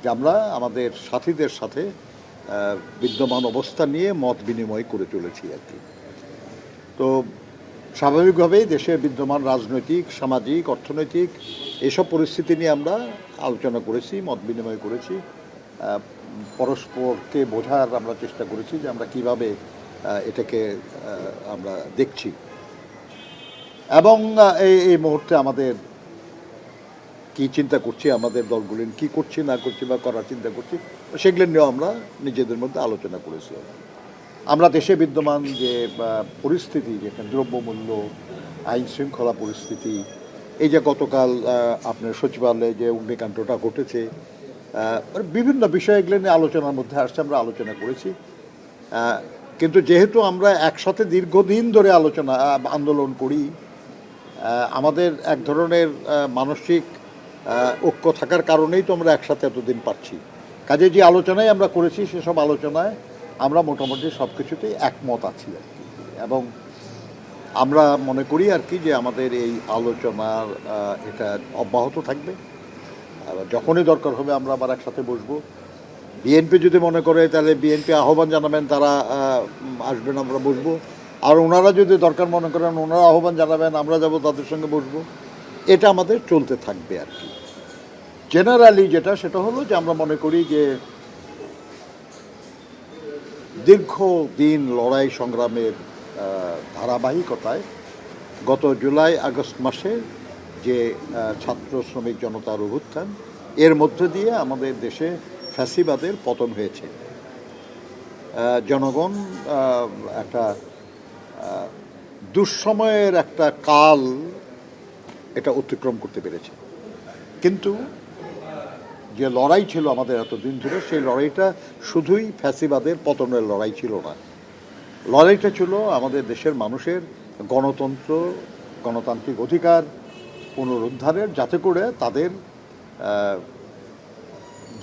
যে আমরা আমাদের সাথীদের সাথে বিদ্যমান অবস্থা নিয়ে মত বিনিময় করে চলেছি আর কি। তো স্বাভাবিকভাবেই দেশে বিদ্যমান রাজনৈতিক, সামাজিক, অর্থনৈতিক এসব পরিস্থিতি নিয়ে আমরা আলোচনা করেছি, মত বিনিময় করেছি, পরস্পরকে বোঝার আমরা চেষ্টা করেছি যে আমরা কিভাবে এটাকে আমরা দেখছি, এবং এই মুহূর্তে আমাদের কি চিন্তা করছি, আমাদের দলগুলি কি করছি না করছি বা করার চিন্তা করছি, সেগুলো নিয়েও আমরা নিজেদের মধ্যে আলোচনা করেছি। আমরা দেশে বিদ্যমান যে পরিস্থিতি, যেখানে দ্রব্যমূল্য, আইন শৃঙ্খলা পরিস্থিতি, এই যে গতকাল আপনার সচিবালয়ে যে অগ্নিকাণ্ডটা ঘটেছে, বিভিন্ন বিষয়গুলো নিয়ে আলোচনার মধ্যে আসছে, আমরা আলোচনা করেছি। কিন্তু যেহেতু আমরা একসাথে দীর্ঘদিন ধরে আন্দোলন করি, আমাদের এক ধরনের মানসিক ঐক্য থাকার কারণেই তো আমরা একসাথে এতদিন পাচ্ছি। কাজে যে আলোচনায় আমরা করেছি, সেসব আলোচনায় আমরা মোটামুটি সব কিছুতেই একমত আছি আর কি। এবং আমরা মনে করি আর কি যে আমাদের এই আলোচনার এটা অব্যাহত থাকবে। যখনই দরকার হবে আমরা আবার একসাথে বসবো। বিএনপি যদি মনে করে তাহলে বিএনপি আহ্বান জানাবেন, তারা আসবেন, আমরা বসবো। আর ওনারা যদি দরকার মনে করেন, ওনারা আহ্বান জানাবেন, আমরা যাব, তাদের সঙ্গে বসবো। এটা আমাদের চলতে থাকবে আর কি। জেনারেলি যেটা, সেটা হলো যে আমরা মনে করি যে দীর্ঘদিন লড়াই সংগ্রামের ধারাবাহিকতায় গত জুলাই আগস্ট মাসে যে ছাত্র শ্রমিক জনতার অভ্যুত্থান, এর মধ্য দিয়ে আমাদের দেশে ফ্যাসিবাদের পতন হয়েছে। জনগণ একটা দুঃসময়ের একটা কাল এটা অতিক্রম করতে পেরেছে। কিন্তু যে লড়াই ছিল আমাদের এতদিন ধরে, সেই লড়াইটা শুধুই ফ্যাসিবাদের পতনের লড়াই ছিল না। লড়াইটা ছিল আমাদের দেশের মানুষের গণতন্ত্র, গণতান্ত্রিক অধিকার পুনরুদ্ধারের, যাতে করে তাদের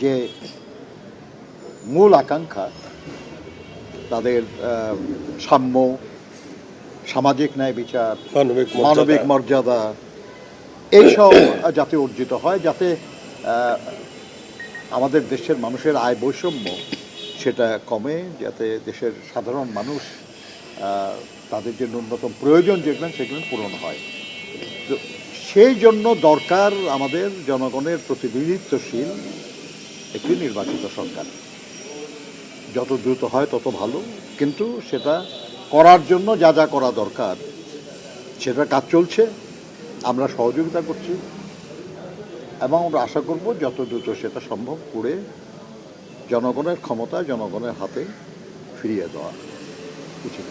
যে মূল আকাঙ্ক্ষা, তাদের সাম্য, সামাজিক ন্যায় বিচার, মানবিক মর্যাদা, এইসব যাতে অর্জিত হয়, যাতে আমাদের দেশের মানুষের আয় বৈষম্য সেটা কমে, যাতে দেশের সাধারণ মানুষ তাদের যে ন্যূনতম প্রয়োজন সেগুলো পূরণ হয়। তো সেই জন্য দরকার আমাদের জনগণের প্রতিনিধিত্বশীল একটি নির্বাচিত সরকার। যত দ্রুত হয় তত ভালো, কিন্তু সেটা করার জন্য যা যা করা দরকার সেটা কাজ চলছে, আমরা সহযোগিতা করছি, এবং আমরা আশা করব যত দ্রুত সেটা সম্ভব করে জনগণের ক্ষমতা জনগণের হাতে ফিরিয়ে দেওয়া উচিত।